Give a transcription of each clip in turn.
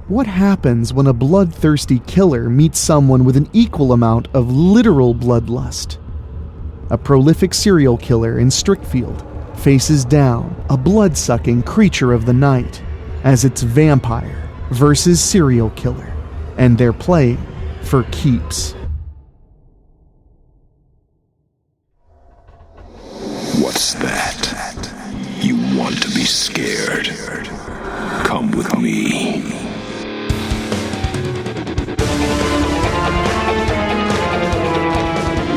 What happens when a bloodthirsty killer meets someone with an equal amount of literal bloodlust? A prolific serial killer in Strickfield faces down a blood-sucking creature of the night as it's vampire versus serial killer, and they're playing for keeps. What's that? You want to be scared? Come with me.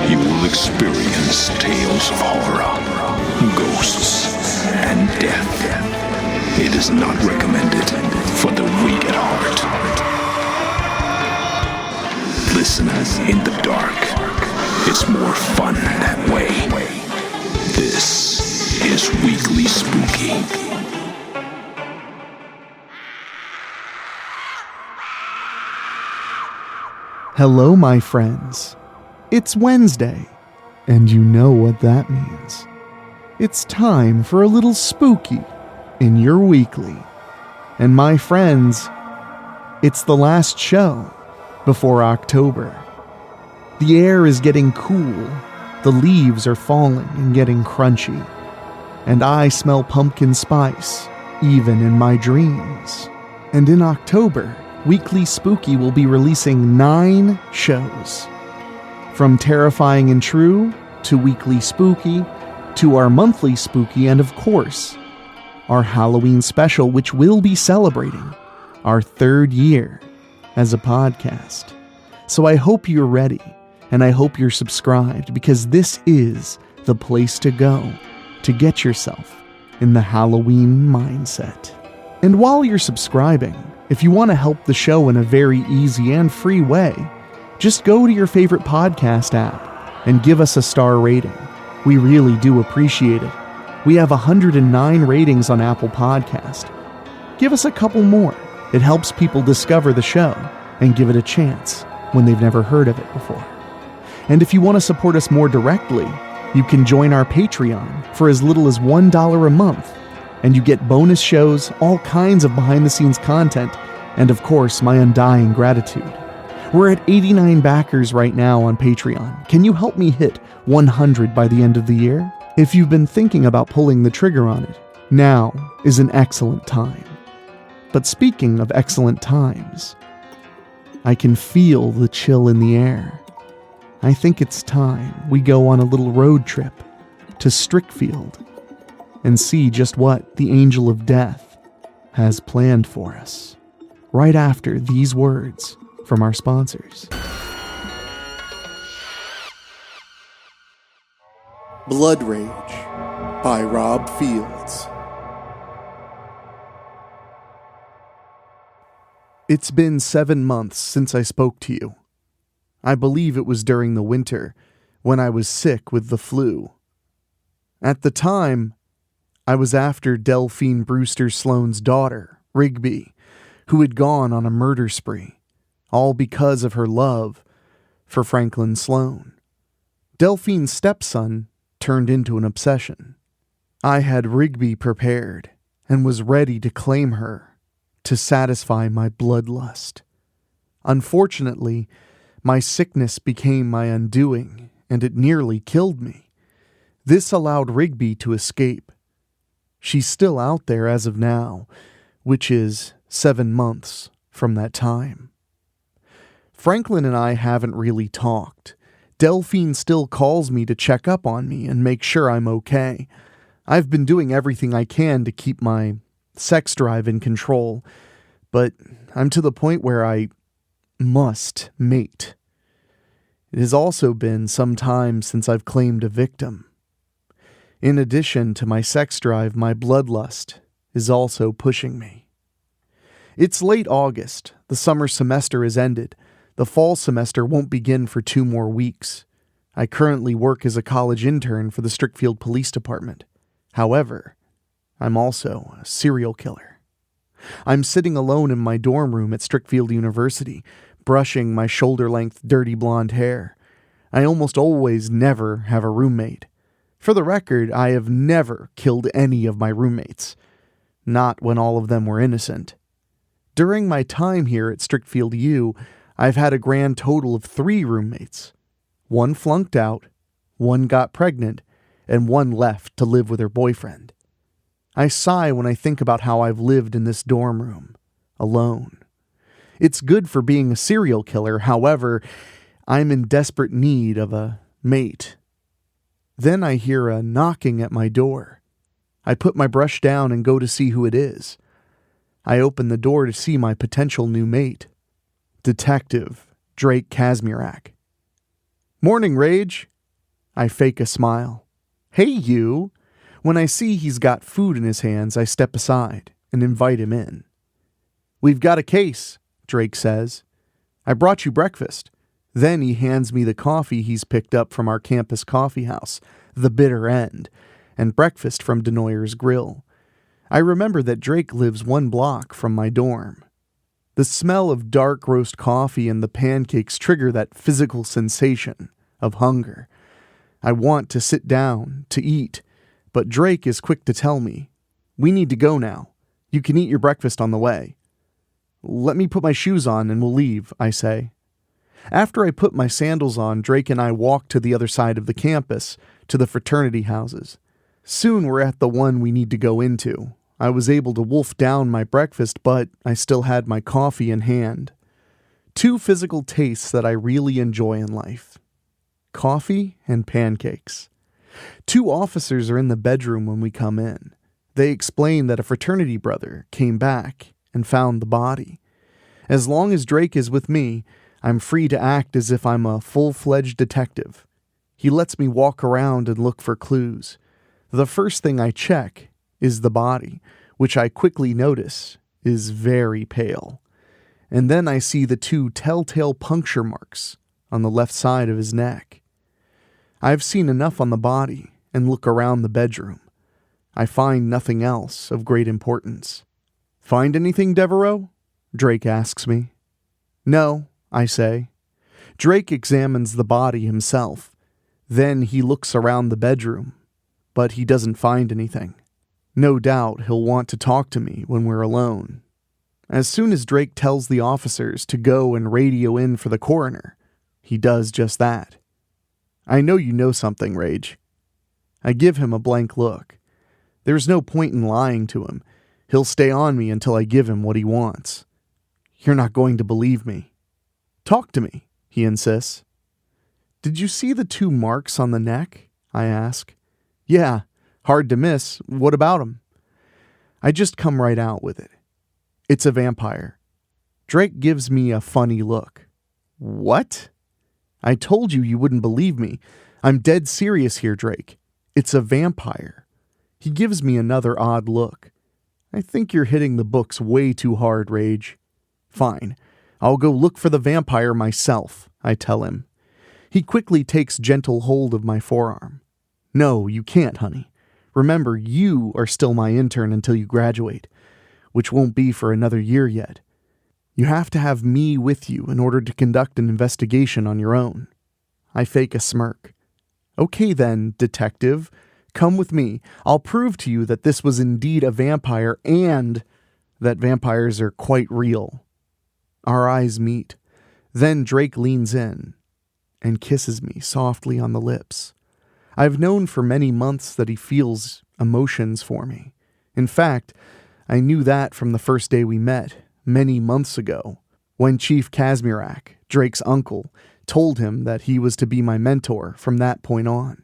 You will experience tales of horror, ghosts, and death. It is not recommended for the weak at heart. Listen in the dark. It's more fun that way. This is Weekly Spooky. Hello, my friends. It's Wednesday, and you know what that means. It's time for a little spooky in your weekly. And my friends, it's the last show before October. The air is getting cool, the leaves are falling and getting crunchy, and I smell pumpkin spice, even in my dreams. And in October, Weekly Spooky will be releasing 9 shows. From Terrifying and True, to Weekly Spooky, to our monthly Spooky, and of course, our Halloween special, which will be celebrating our 3rd year as a podcast. So I hope you're ready, and I hope you're subscribed, because this is the place to go to get yourself in the Halloween mindset. And while you're subscribing, if you want to help the show in a very easy and free way, just go to your favorite podcast app and give us a star rating. We really do appreciate it. We have 109 ratings on Apple Podcast. Give us a couple more. It helps people discover the show and give it a chance when they've never heard of it before. And if you want to support us more directly, you can join our Patreon for as little as $1 a month, and you get bonus shows, all kinds of behind-the-scenes content, and of course, my undying gratitude. We're at 89 backers right now on Patreon. Can you help me hit 100 by the end of the year? If you've been thinking about pulling the trigger on it, now is an excellent time. But speaking of excellent times, I can feel the chill in the air. I think it's time we go on a little road trip to Strickfield and see just what the Angel of Death has planned for us. Right after these words from our sponsors. Blood Rage by Rob Fields. It's been 7 months since I spoke to you. I believe it was during the winter, when I was sick with the flu. At the time, I was after Delphine Brewster Sloane's daughter, Rigby, who had gone on a murder spree, all because of her love for Franklin Sloane. Delphine's stepson turned into an obsession. I had Rigby prepared and was ready to claim her to satisfy my bloodlust. Unfortunately, my sickness became my undoing, and it nearly killed me. This allowed Rigby to escape. She's still out there as of now, which is 7 months from that time. Franklin and I haven't really talked. Delphine still calls me to check up on me and make sure I'm okay. I've been doing everything I can to keep my sex drive in control, but I'm to the point where I must mate. It has also been some time since I've claimed a victim. In addition to my sex drive, my bloodlust is also pushing me. It's late August. The summer semester has ended. The fall semester won't begin for 2 more weeks. I currently work as a college intern for the Strickfield Police Department. However, I'm also a serial killer. I'm sitting alone in my dorm room at Strickfield University, brushing my shoulder-length dirty blonde hair. I almost always never have a roommate. For the record, I have never killed any of my roommates. Not when all of them were innocent. During my time here at Strickfield U, I've had a grand total of 3 roommates. 1 flunked out, 1 got pregnant, and 1 left to live with her boyfriend. I sigh when I think about how I've lived in this dorm room, alone. It's good for being a serial killer, however, I'm in desperate need of a mate. Then I hear a knocking at my door. I put my brush down and go to see who it is. I open the door to see my potential new mate, Detective Drake Kazmierak. "Morning, Rage." I fake a smile. "Hey, you." When I see he's got food in his hands, I step aside and invite him in. "We've got a case," Drake says. "I brought you breakfast." Then he hands me the coffee he's picked up from our campus coffee house, The Bitter End, and breakfast from Denoyer's Grill. I remember that Drake lives 1 block from my dorm. The smell of dark roast coffee and the pancakes trigger that physical sensation of hunger. I want to sit down, to eat, but Drake is quick to tell me, "We need to go now. You can eat your breakfast on the way." "Let me put my shoes on and we'll leave," I say. After I put my sandals on, Drake and I walk to the other side of the campus, to the fraternity houses. Soon we're at the one we need to go into. I was able to wolf down my breakfast, but I still had my coffee in hand. 2 physical tastes that I really enjoy in life: coffee and pancakes. 2 officers are in the bedroom when we come in. They explain that a fraternity brother came back and found the body. As long as Drake is with me, I'm free to act as if I'm a full-fledged detective. He lets me walk around and look for clues. The first thing I check is the body, which I quickly notice is very pale. And then I see the 2 telltale puncture marks on the left side of his neck. I've seen enough on the body and look around the bedroom. I find nothing else of great importance. "Find anything, Devereaux?" Drake asks me. "No," I say. Drake examines the body himself. Then he looks around the bedroom, but he doesn't find anything. No doubt he'll want to talk to me when we're alone. As soon as Drake tells the officers to go and radio in for the coroner, he does just that. "I know you know something, Rage." I give him a blank look. There's no point in lying to him. He'll stay on me until I give him what he wants. "You're not going to believe me." "Talk to me," he insists. "Did you see the 2 marks on the neck?" I ask. "Yeah, hard to miss. What about him?" I just come right out with it. "It's a vampire." Drake gives me a funny look. "What?" "I told you you wouldn't believe me. I'm dead serious here, Drake. It's a vampire." He gives me another odd look. "I think you're hitting the books way too hard, Rage." "Fine. I'll go look for the vampire myself," I tell him. He quickly takes gentle hold of my forearm. "No, you can't, honey. Remember, you are still my intern until you graduate, which won't be for another year yet. You have to have me with you in order to conduct an investigation on your own." I fake a smirk. "Okay then, detective. Come with me. I'll prove to you that this was indeed a vampire and that vampires are quite real." Our eyes meet. Then Drake leans in and kisses me softly on the lips. I've known for many months that he feels emotions for me. In fact, I knew that from the first day we met, many months ago, when Chief Kazmierak, Drake's uncle, told him that he was to be my mentor from that point on.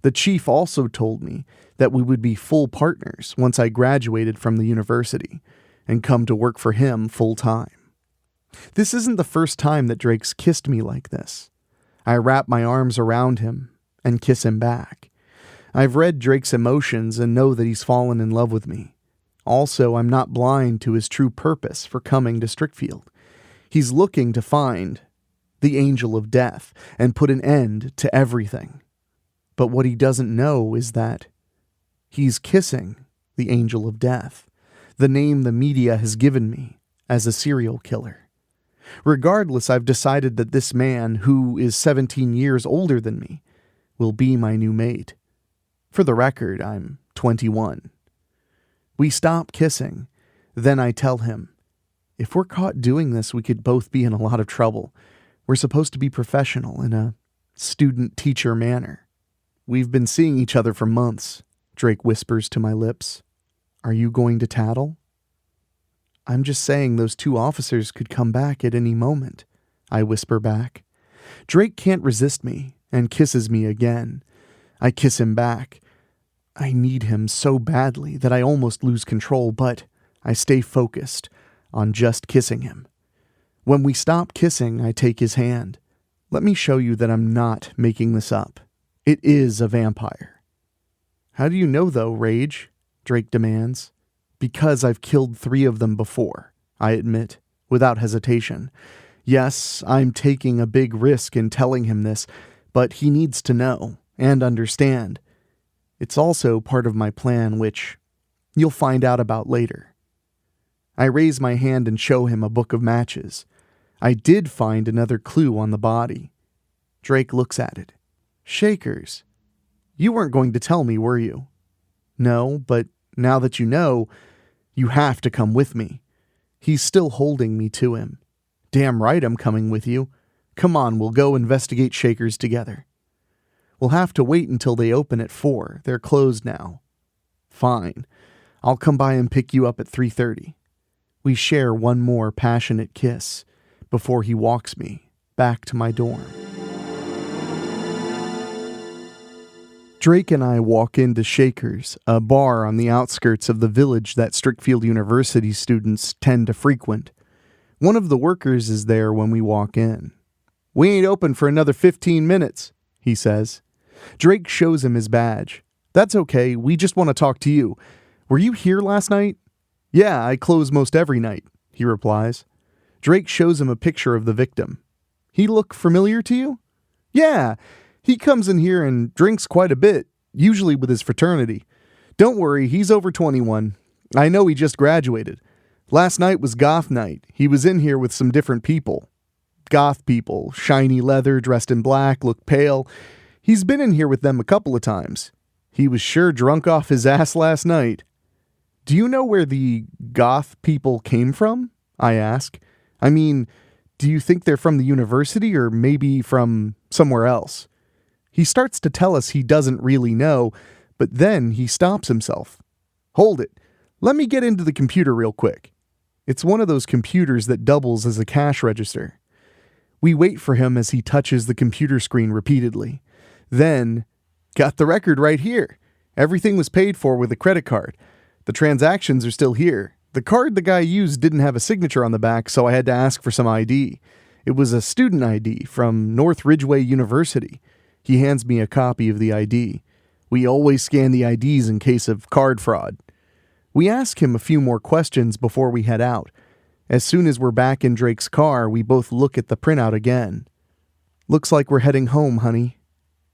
The chief also told me that we would be full partners once I graduated from the university and come to work for him full time. This isn't the first time that Drake's kissed me like this. I wrap my arms around him and kiss him back. I've read Drake's emotions and know that he's fallen in love with me. Also, I'm not blind to his true purpose for coming to Strickfield. He's looking to find the Angel of Death and put an end to everything. But what he doesn't know is that he's kissing the Angel of Death, the name the media has given me as a serial killer. Regardless, I've decided that this man, who is 17 years older than me, will be my new mate. For the record, I'm 21. We stop kissing. Then I tell him, If we're caught doing this, we could both be in a lot of trouble. We're supposed to be professional in a student-teacher manner. We've been seeing each other for months, Drake whispers to my lips. Are you going to tattle? I'm just saying those 2 officers could come back at any moment, I whisper back. Drake can't resist me and kisses me again. I kiss him back. I need him so badly that I almost lose control, but I stay focused on just kissing him. When we stop kissing, I take his hand. Let me show you that I'm not making this up. It is a vampire. How do you know, though, Rage? Drake demands. Because I've killed 3 of them before, I admit, without hesitation. Yes, I'm taking a big risk in telling him this, but he needs to know and understand. It's also part of my plan, which you'll find out about later. I raise my hand and show him a book of matches. I did find another clue on the body. Drake looks at it. Shakers. You weren't going to tell me, were you? No, but now that you know, you have to come with me. He's still holding me to him. Damn right I'm coming with you. Come on, we'll go investigate Shakers together. We'll have to wait until they open at 4. They're closed now. Fine. I'll come by and pick you up at 3:30. We share one more passionate kiss before he walks me back to my dorm. Drake and I walk into Shakers, a bar on the outskirts of the village that Strickfield University students tend to frequent. One of the workers is there when we walk in. We ain't open for another 15 minutes, he says. Drake shows him his badge. That's okay, we just want to talk to you. Were you here last night? Yeah, I close most every night, he replies. Drake shows him a picture of the victim. He look familiar to you? Yeah, he comes in here and drinks quite a bit, usually with his fraternity. Don't worry, he's over 21. I know he just graduated. Last night was goth night. He was in here with some different people. Goth people, shiny leather, dressed in black, look pale. He's been in here with them a couple of times. He was sure drunk off his ass last night. Do you know where the goth people came from? I ask. I mean, do you think they're from the university or maybe from somewhere else? He starts to tell us he doesn't really know, but then he stops himself. Hold it. Let me get into the computer real quick. It's one of those computers that doubles as a cash register. We wait for him as he touches the computer screen repeatedly. Then, got the record right here. Everything was paid for with a credit card. The transactions are still here. The card the guy used didn't have a signature on the back, so I had to ask for some ID. It was a student ID from North Ridgeway University. He hands me a copy of the ID. We always scan the IDs in case of card fraud. We ask him a few more questions before we head out. As soon as we're back in Drake's car, we both look at the printout again. Looks like we're heading home, honey.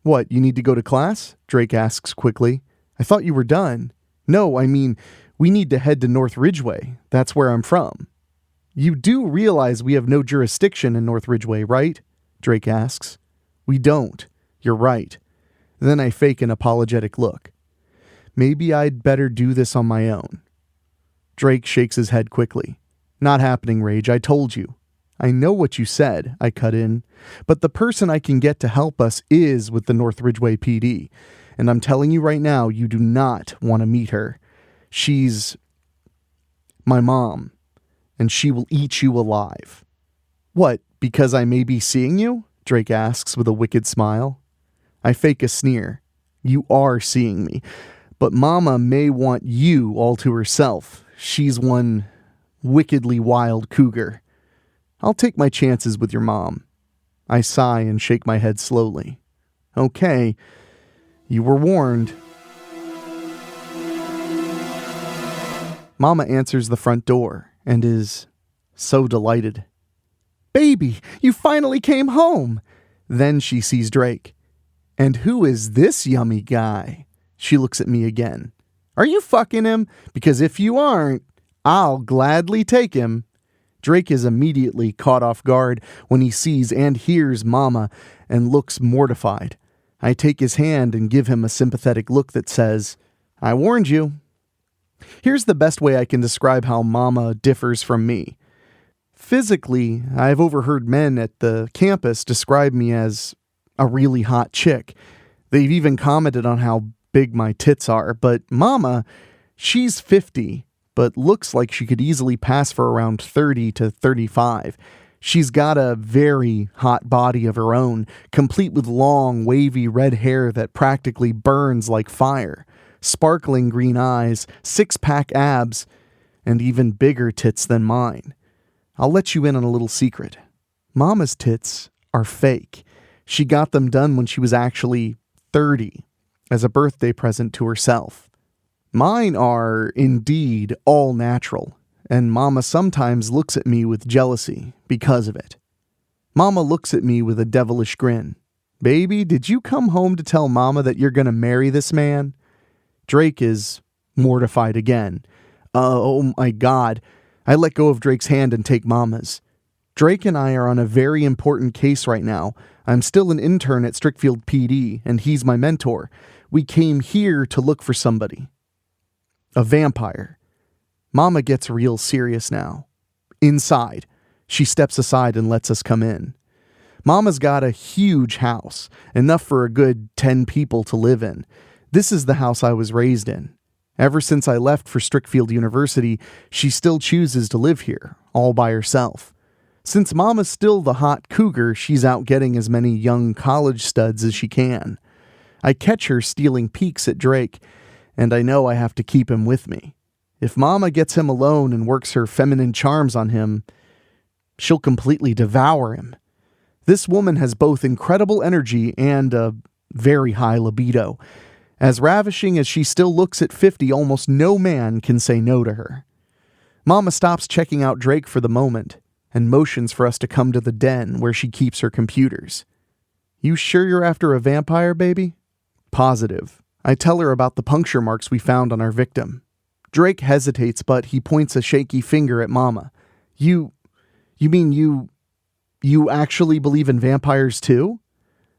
What, you need to go to class? Drake asks quickly. I thought you were done. No, I mean, we need to head to North Ridgeway. That's where I'm from. You do realize we have no jurisdiction in North Ridgeway, right? Drake asks. We don't. You're right. Then I fake an apologetic look. Maybe I'd better do this on my own. Drake shakes his head quickly. Not happening, Rage. I told you. I know what you said, I cut in, but the person I can get to help us is with the North Ridgeway PD. And I'm telling you right now, you do not want to meet her. She's my mom, and she will eat you alive. What, because I may be seeing you? Drake asks with a wicked smile. I fake a sneer. You are seeing me, but Mama may want you all to herself. She's one wickedly wild cougar. I'll take my chances with your mom. I sigh and shake my head slowly. Okay, you were warned. Mama answers the front door and is so delighted. Baby, you finally came home. Then she sees Drake. And who is this yummy guy? She looks at me again. Are you fucking him? Because if you aren't, I'll gladly take him. Drake is immediately caught off guard when he sees and hears Mama and looks mortified. I take his hand and give him a sympathetic look that says, I warned you. Here's the best way I can describe how Mama differs from me. Physically, I've overheard men at the campus describe me as a really hot chick. They've even commented on how big my tits are, but Mama, she's 50, but looks like she could easily pass for around 30 to 35. She's got a very hot body of her own, complete with long, wavy red hair that practically burns like fire, sparkling green eyes, six-pack abs, and even bigger tits than mine. I'll let you in on a little secret. Mama's tits are fake. She got them done when she was actually 30, as a birthday present to herself. Mine are, indeed, all natural, and Mama sometimes looks at me with jealousy because of it. Mama looks at me with a devilish grin. Baby, did you come home to tell Mama that you're gonna marry this man? Drake is mortified again. Oh my God. I let go of Drake's hand and take Mama's. Drake and I are on a very important case right now. I'm still an intern at Strickfield PD, and he's my mentor. We came here to look for somebody. A vampire. Mama gets real serious now. Inside. She steps aside and lets us come in. Mama's got a huge house, enough for a good 10 people to live in. This is the house I was raised in. Ever since I left for Strickfield University, she still chooses to live here, all by herself. Since Mama's still the hot cougar, she's out getting as many young college studs as she can. I catch her stealing peeks at Drake, and I know I have to keep him with me. If Mama gets him alone and works her feminine charms on him, she'll completely devour him. This woman has both incredible energy and a very high libido. As ravishing as she still looks at 50, almost no man can say no to her. Mama stops checking out Drake for the moment and motions for us to come to the den where she keeps her computers. You sure you're after a vampire, baby? Positive. I tell her about the puncture marks we found on our victim. Drake hesitates, but he points a shaky finger at Mama. You mean you actually believe in vampires too?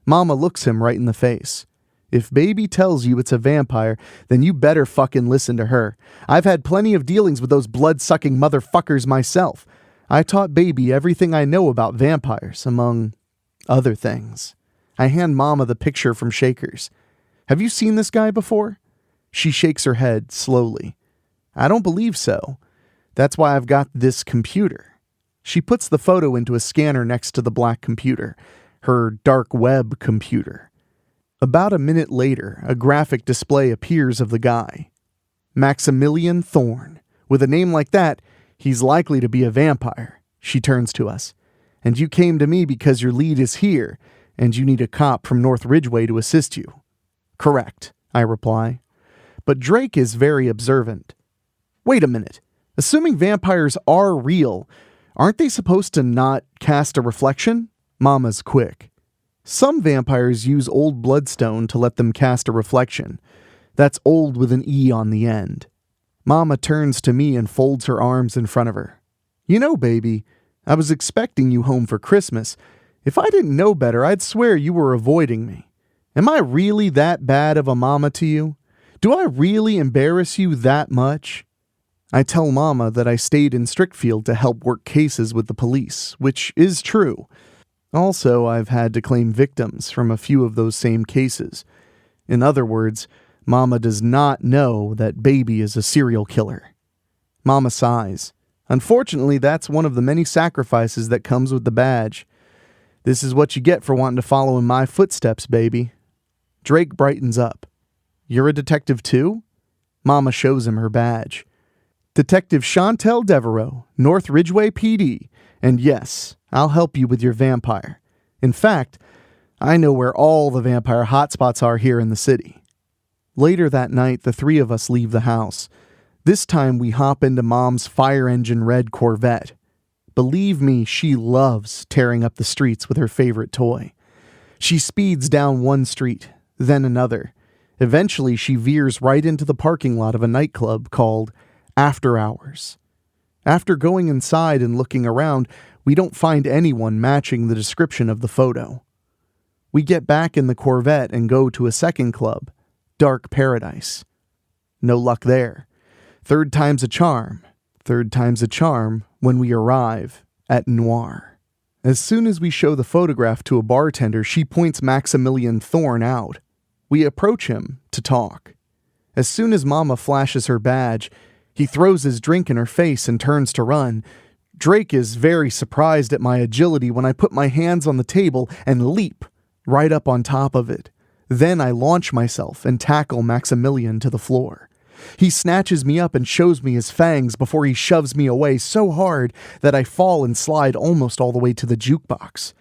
Mama looks him right in the face. If baby tells you it's a vampire, then you better fucking listen to her. I've had plenty of dealings with those blood-sucking motherfuckers myself. I taught baby everything I know about vampires, among other things. I hand Mama the picture from Shakers. Have you seen this guy before? She shakes her head slowly. I don't believe so. That's why I've got this computer. She puts the photo into a scanner next to the black computer, her dark web computer. About a minute later, a graphic display appears of the guy. Maximilian Thorne. With a name like that, he's likely to be a vampire. She turns to us. And you came to me because your lead is here, and you need a cop from North Ridgeway to assist you. Correct, I reply. But Drake is very observant. Wait a minute. Assuming vampires are real, aren't they supposed to not cast a reflection? Mama's quick. Some vampires use old bloodstone to let them cast a reflection. That's old with an E on the end. Mama turns to me and folds her arms in front of her. You know, baby, I was expecting you home for Christmas. If I didn't know better, I'd swear you were avoiding me. Am I really that bad of a mama to you? Do I really embarrass you that much? I tell Mama that I stayed in Strickfield to help work cases with the police, which is true. Also, I've had to claim victims from a few of those same cases. In other words, Mama does not know that baby is a serial killer. Mama sighs. Unfortunately, that's one of the many sacrifices that comes with the badge. This is what you get for wanting to follow in my footsteps, baby. Drake brightens up. You're a detective too? Mama shows him her badge. Detective Chantel Devereaux, North Ridgeway PD, and yes, I'll help you with your vampire. In fact, I know where all the vampire hotspots are here in the city. Later that night, the three of us leave the house. This time we hop into Mom's fire engine red Corvette. Believe me, she loves tearing up the streets with her favorite toy. She speeds down one street, then another. Eventually, she veers right into the parking lot of a nightclub called After Hours. After going inside and looking around, we don't find anyone matching the description of the photo. We get back in the Corvette and go to a second club, Dark Paradise. No luck there. Third time's a charm. Third time's a charm when we arrive at Noir. As soon as we show the photograph to a bartender, she points Maximilian Thorne out. We approach him to talk. As soon as Mama flashes her badge, he throws his drink in her face and turns to run. Drake is very surprised at my agility when I put my hands on the table and leap right up on top of it. Then I launch myself and tackle Maximilian to the floor. He snatches me up and shows me his fangs before he shoves me away so hard that I fall and slide almost all the way to the jukebox.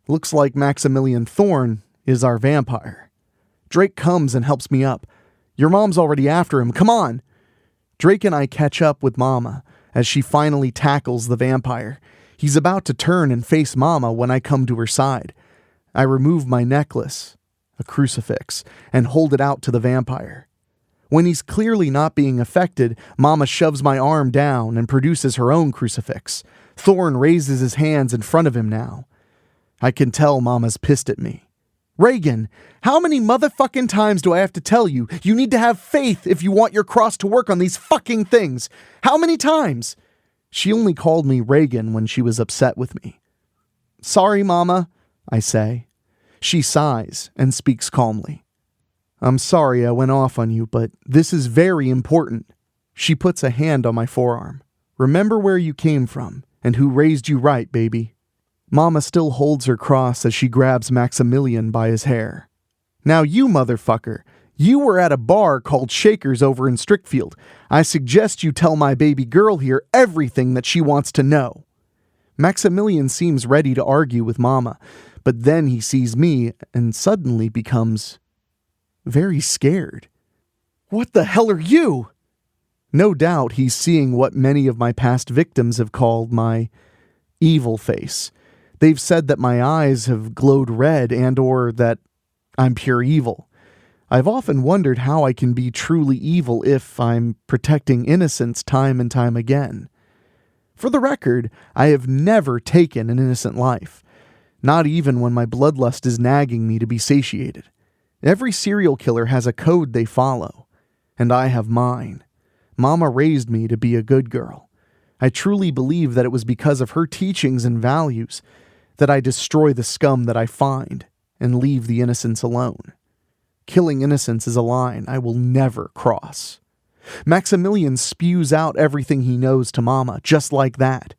Looks like Maximilian Thorne is our vampire. Drake comes and helps me up. Your mom's already after him, come on! Drake and I catch up with Mama as she finally tackles the vampire. He's about to turn and face Mama when I come to her side. I remove my necklace, a crucifix, and hold it out to the vampire. When he's clearly not being affected, Mama shoves my arm down and produces her own crucifix. Thorne raises his hands in front of him now. I can tell Mama's pissed at me. Reagan, how many motherfucking times do I have to tell you? You need to have faith if you want your cross to work on these fucking things. How many times? She only called me Reagan when she was upset with me. Sorry, Mama, I say. She sighs and speaks calmly. I'm sorry I went off on you, but this is very important. She puts a hand on my forearm. Remember where you came from and who raised you right, baby. Mama still holds her cross as she grabs Maximilian by his hair. Now you motherfucker, you were at a bar called Shakers over in Strickfield. I suggest you tell my baby girl here everything that she wants to know. Maximilian seems ready to argue with Mama, but then he sees me and suddenly becomes very scared. What the hell are you? No doubt he's seeing what many of my past victims have called my evil face. They've said that my eyes have glowed red and/or that I'm pure evil. I've often wondered how I can be truly evil if I'm protecting innocence time and time again. For the record, I have never taken an innocent life, not even when my bloodlust is nagging me to be satiated. Every serial killer has a code they follow, and I have mine. Mama raised me to be a good girl. I truly believe that it was because of her teachings and values that I destroy the scum that I find and leave the innocents alone. Killing innocents is a line I will never cross. Maximilian spews out everything he knows to Mama, just like that.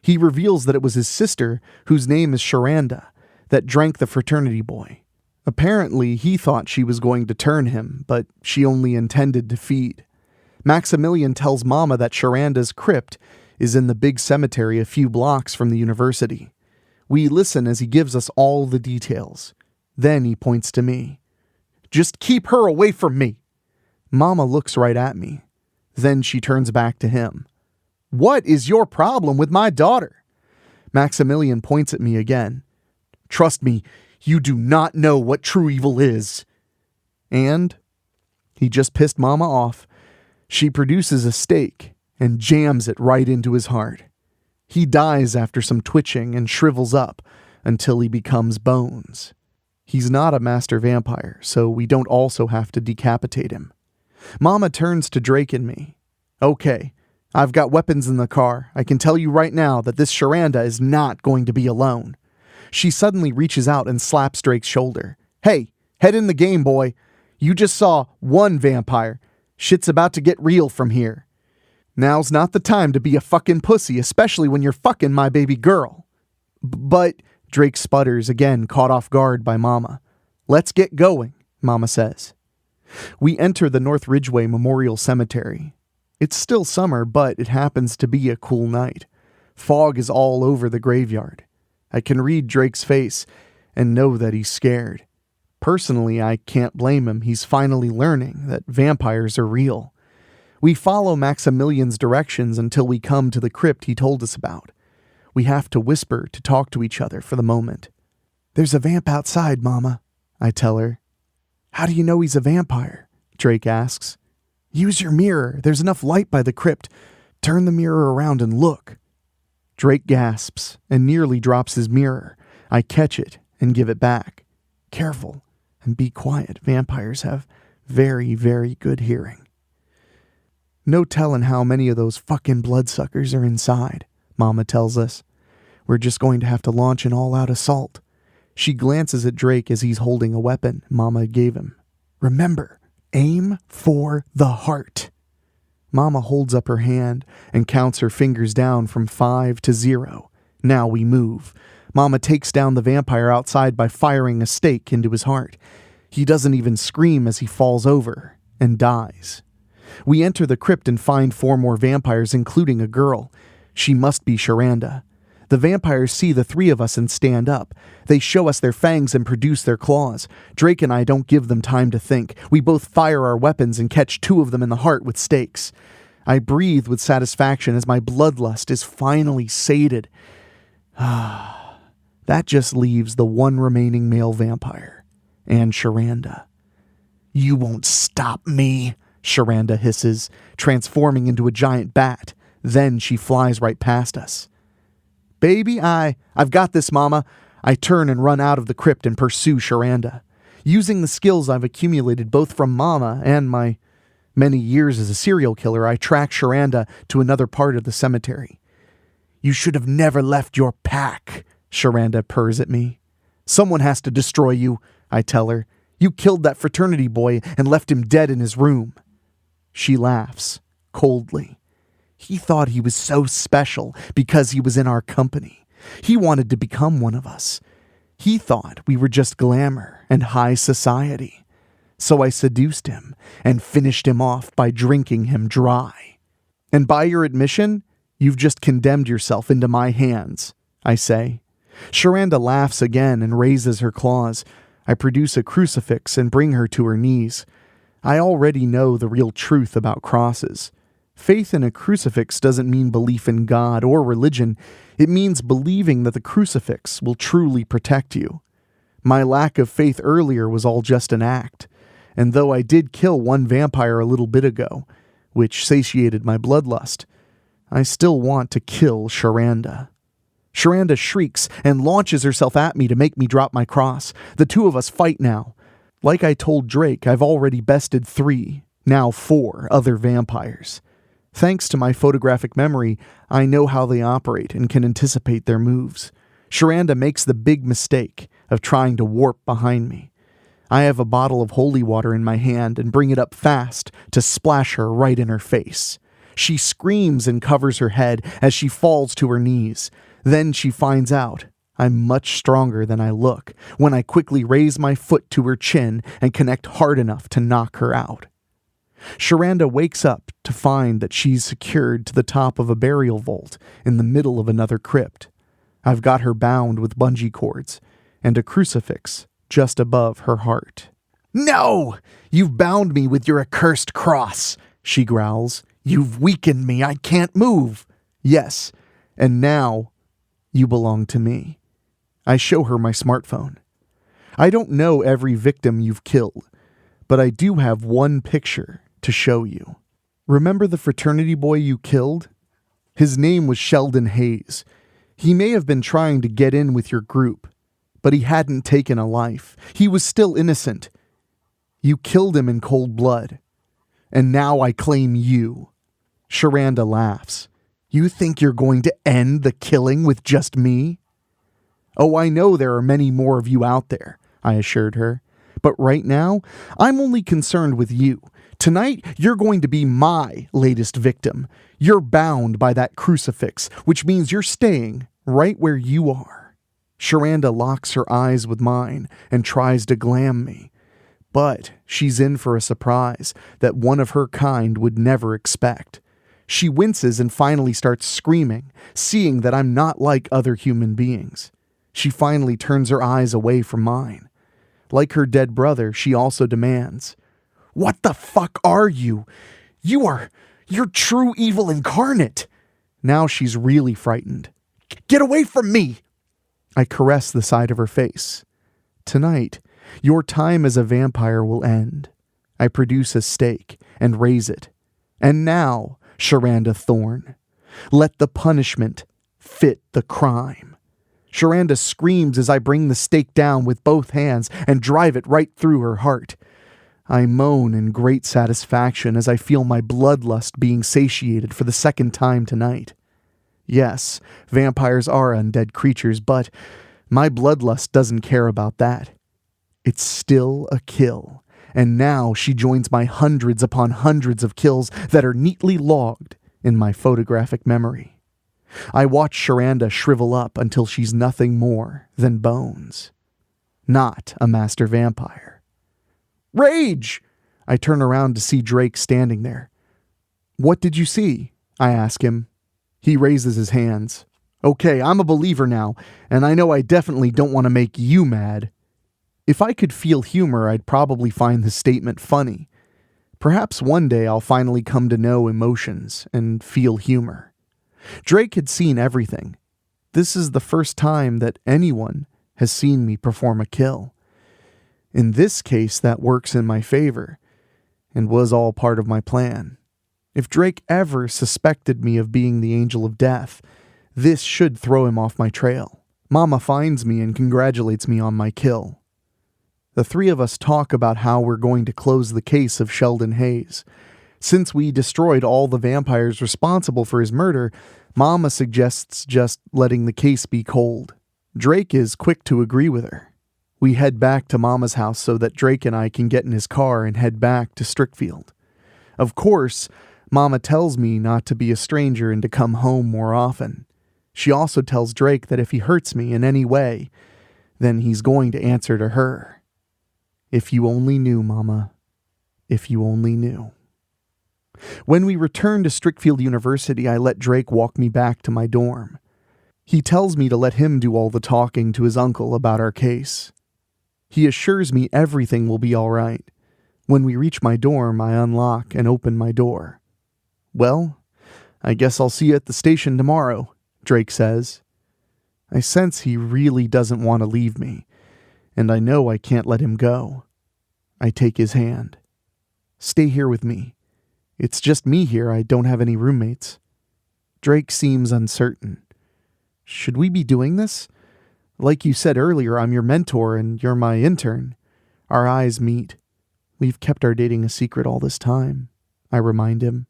He reveals that it was his sister, whose name is Sharanda, that drank the fraternity boy. Apparently, he thought she was going to turn him, but she only intended to feed. Maximilian tells Mama that Sharanda's crypt is in the big cemetery a few blocks from the university. We listen as he gives us all the details. Then he points to me. Just keep her away from me. Mama looks right at me. Then she turns back to him. What is your problem with my daughter? Maximilian points at me again. Trust me, you do not know what true evil is. And he just pissed Mama off. She produces a stake and jams it right into his heart. He dies after some twitching and shrivels up until he becomes bones. He's not a master vampire, so we don't also have to decapitate him. Mama turns to Drake and me. Okay, I've got weapons in the car. I can tell you right now that this Sharanda is not going to be alone. She suddenly reaches out and slaps Drake's shoulder. Hey, head in the game, boy. You just saw one vampire. Shit's about to get real from here. Now's not the time to be a fucking pussy, especially when you're fucking my baby girl. But, Drake sputters, again caught off guard by Mama. Let's get going, Mama says. We enter the North Ridgeway Memorial Cemetery. It's still summer, but it happens to be a cool night. Fog is all over the graveyard. I can read Drake's face and know that he's scared. Personally, I can't blame him. He's finally learning that vampires are real. We follow Maximilian's directions until we come to the crypt he told us about. We have to whisper to talk to each other for the moment. There's a vamp outside, Mama, I tell her. How do you know he's a vampire? Drake asks. Use your mirror. There's enough light by the crypt. Turn the mirror around and look. Drake gasps and nearly drops his mirror. I catch it and give it back. Careful and be quiet. Vampires have very, very good hearing. No telling how many of those fucking bloodsuckers are inside, Mama tells us. We're just going to have to launch an all-out assault. She glances at Drake as he's holding a weapon Mama gave him. Remember, aim for the heart. Mama holds up her hand and counts her fingers down from 5 to 0. Now we move. Mama takes down the vampire outside by firing a stake into his heart. He doesn't even scream as he falls over and dies. We enter the crypt and find 4 more vampires, including a girl. She must be Sharanda. The vampires see the 3 of us and stand up. They show us their fangs and produce their claws. Drake and I don't give them time to think. We both fire our weapons and catch 2 of them in the heart with stakes. I breathe with satisfaction as my bloodlust is finally sated. That just leaves the 1 remaining male vampire, and Sharanda. You won't stop me, Sharanda hisses, transforming into a giant bat. Then she flies right past us. Baby, I've got this, Mama. I turn and run out of the crypt and pursue Sharanda. Using the skills I've accumulated both from Mama and my many years as a serial killer, I track Sharanda to another part of the cemetery. You should have never left your pack, Sharanda purrs at me. Someone has to destroy you, I tell her. You killed that fraternity boy and left him dead in his room. She laughs, coldly. He thought he was so special because he was in our company. He wanted to become one of us. He thought we were just glamour and high society. So I seduced him and finished him off by drinking him dry. And by your admission, you've just condemned yourself into my hands, I say. Sharanda laughs again and raises her claws. I produce a crucifix and bring her to her knees. I already know the real truth about crosses. Faith in a crucifix doesn't mean belief in God or religion. It means believing that the crucifix will truly protect you. My lack of faith earlier was all just an act. And though I did kill 1 vampire a little bit ago, which satiated my bloodlust, I still want to kill Sharanda. Sharanda shrieks and launches herself at me to make me drop my cross. The 2 of us fight now. Like I told Drake, I've already bested 3, now 4 other vampires. Thanks to my photographic memory, I know how they operate and can anticipate their moves. Sharanda makes the big mistake of trying to warp behind me. I have a bottle of holy water in my hand and bring it up fast to splash her right in her face. She screams and covers her head as she falls to her knees. Then she finds out I'm much stronger than I look when I quickly raise my foot to her chin and connect hard enough to knock her out. Sharanda wakes up to find that she's secured to the top of a burial vault in the middle of another crypt. I've got her bound with bungee cords and a crucifix just above her heart. No! You've bound me with your accursed cross, she growls. You've weakened me. I can't move. Yes, and now you belong to me. I show her my smartphone. I don't know every victim you've killed, but I do have 1 picture to show you. Remember the fraternity boy you killed? His name was Sheldon Hayes. He may have been trying to get in with your group, but he hadn't taken a life. He was still innocent. You killed him in cold blood. And now I claim you. Sharanda laughs. You think you're going to end the killing with just me? Oh, I know there are many more of you out there, I assured her. But right now, I'm only concerned with you. Tonight, you're going to be my latest victim. You're bound by that crucifix, which means you're staying right where you are. Sharanda locks her eyes with mine and tries to glam me. But she's in for a surprise that one of her kind would never expect. She winces and finally starts screaming, seeing that I'm not like other human beings. She finally turns her eyes away from mine. Like her dead brother, she also demands, "What the fuck are you? You're true evil incarnate." Now she's really frightened. "Get away from me!" I caress the side of her face. Tonight, your time as a vampire will end. I produce a stake and raise it. And now, Sharanda Thorne, let the punishment fit the crime. Sharanda screams as I bring the stake down with both hands and drive it right through her heart. I moan in great satisfaction as I feel my bloodlust being satiated for the second time tonight. Yes, vampires are undead creatures, but my bloodlust doesn't care about that. It's still a kill, and now she joins my hundreds upon hundreds of kills that are neatly logged in my photographic memory. I watch Sharanda shrivel up until she's nothing more than bones. Not a master vampire. Rage! I turn around to see Drake standing there. What did you see? I ask him. He raises his hands. Okay, I'm a believer now, and I know I definitely don't want to make you mad. If I could feel humor, I'd probably find this statement funny. Perhaps one day I'll finally come to know emotions and feel humor. Drake had seen everything. This is the first time that anyone has seen me perform a kill. In this case, that works in my favor, and was all part of my plan. If Drake ever suspected me of being the angel of death, this should throw him off my trail. Mama finds me and congratulates me on my kill. The three of us talk about how we're going to close the case of Sheldon Hayes. Since we destroyed all the vampires responsible for his murder, Mama suggests just letting the case be cold. Drake is quick to agree with her. We head back to Mama's house so that Drake and I can get in his car and head back to Strickfield. Of course, Mama tells me not to be a stranger and to come home more often. She also tells Drake that if he hurts me in any way, then he's going to answer to her. If you only knew, Mama. If you only knew. When we return to Strickfield University, I let Drake walk me back to my dorm. He tells me to let him do all the talking to his uncle about our case. He assures me everything will be all right. When we reach my dorm, I unlock and open my door. Well, I guess I'll see you at the station tomorrow, Drake says. I sense he really doesn't want to leave me, and I know I can't let him go. I take his hand. Stay here with me. It's just me here, I don't have any roommates. Drake seems uncertain. Should we be doing this? Like you said earlier, I'm your mentor and you're my intern. Our eyes meet. We've kept our dating a secret all this time, I remind him.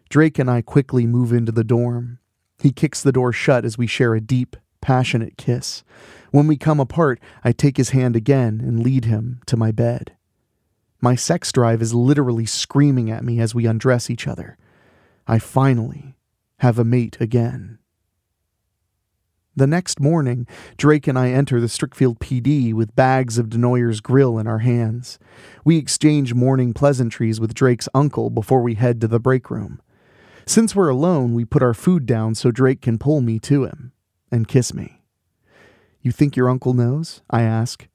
Drake and I quickly move into the dorm. He kicks the door shut as we share a deep, passionate kiss. When we come apart, I take his hand again and lead him to my bed. My sex drive is literally screaming at me as we undress each other. I finally have a mate again. The next morning, Drake and I enter the Strickfield PD with bags of Denoyer's Grill in our hands. We exchange morning pleasantries with Drake's uncle before we head to the break room. Since we're alone, we put our food down so Drake can pull me to him and kiss me. You think your uncle knows? I ask.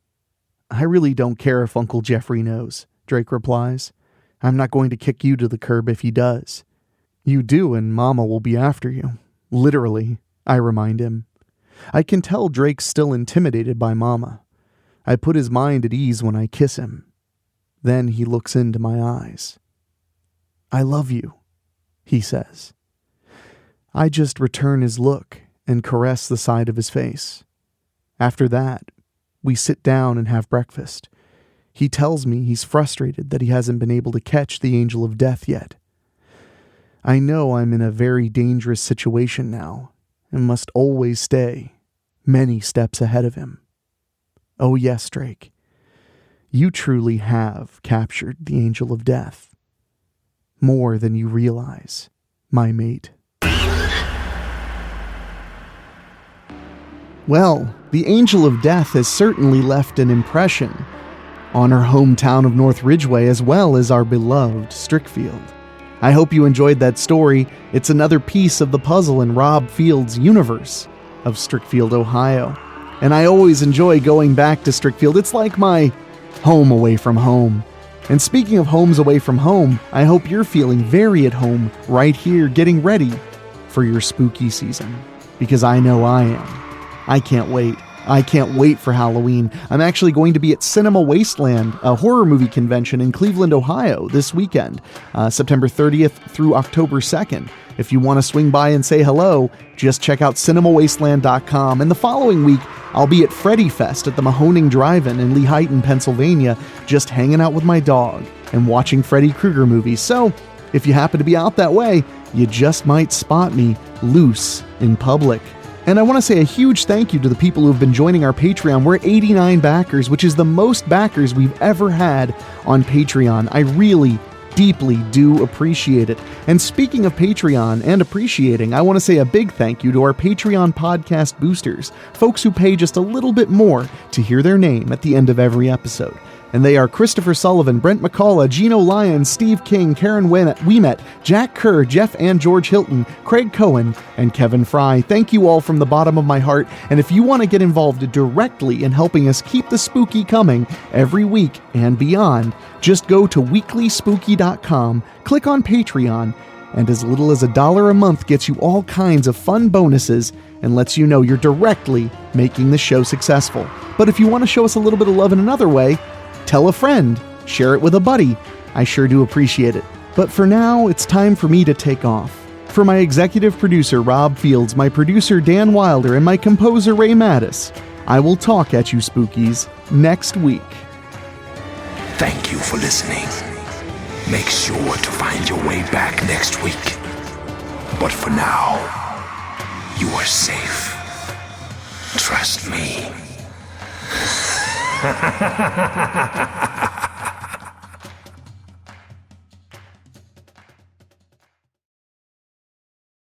I really don't care if Uncle Jeffrey knows, Drake replies. I'm not going to kick you to the curb if he does. You do, and Mama will be after you. Literally, I remind him. I can tell Drake's still intimidated by Mama. I put his mind at ease when I kiss him. Then he looks into my eyes. I love you, he says. I just return his look and caress the side of his face. After that, we sit down and have breakfast. He tells me he's frustrated that he hasn't been able to catch the angel of death yet. I know I'm in a very dangerous situation now and must always stay many steps ahead of him. Oh yes, Drake, you truly have captured the angel of death. More than you realize, my mate. Well, the angel of death has certainly left an impression on our hometown of North Ridgeway as well as our beloved Strickfield. I hope you enjoyed that story. It's another piece of the puzzle in Rob Field's universe of Strickfield, Ohio. And I always enjoy going back to Strickfield. It's like my home away from home. And speaking of homes away from home, I hope you're feeling very at home right here, getting ready for your spooky season. Because I know I am. I can't wait. I can't wait for Halloween. I'm actually going to be at Cinema Wasteland, a horror movie convention in Cleveland, Ohio this weekend, September 30th through October 2nd. If you want to swing by and say hello, just check out cinemawasteland.com. And the following week, I'll be at Freddy Fest at the Mahoning Drive-In in Lehighton, Pennsylvania, just hanging out with my dog and watching Freddy Krueger movies. So, if you happen to be out that way, you just might spot me loose in public. And I want to say a huge thank you to the people who have been joining our Patreon. We're at 89 backers, which is the most backers we've ever had on Patreon. I really deeply do appreciate it. And speaking of Patreon and appreciating, I want to say a big thank you to our Patreon podcast boosters, folks who pay just a little bit more to hear their name at the end of every episode. And they are Christopher Sullivan, Brent McCullough, Gino Lyons, Steve King, Karen Weemet, Jack Kerr, Jeff and George Hilton, Craig Cohen, and Kevin Fry. Thank you all from the bottom of my heart. And if you want to get involved directly in helping us keep the spooky coming every week and beyond, just go to WeeklySpooky.com, click on Patreon, and as little as $1 a month gets you all kinds of fun bonuses and lets you know you're directly making the show successful. But if you want to show us a little bit of love in another way, tell a friend, share it with a buddy. I sure do appreciate it. But for now, it's time for me to take off. For my executive producer, Rob Fields, my producer, Dan Wilder, and my composer, Ray Mattis, I will talk at you, Spookies, next week. Thank you for listening. Make sure to find your way back next week. But for now, you are safe. Trust me.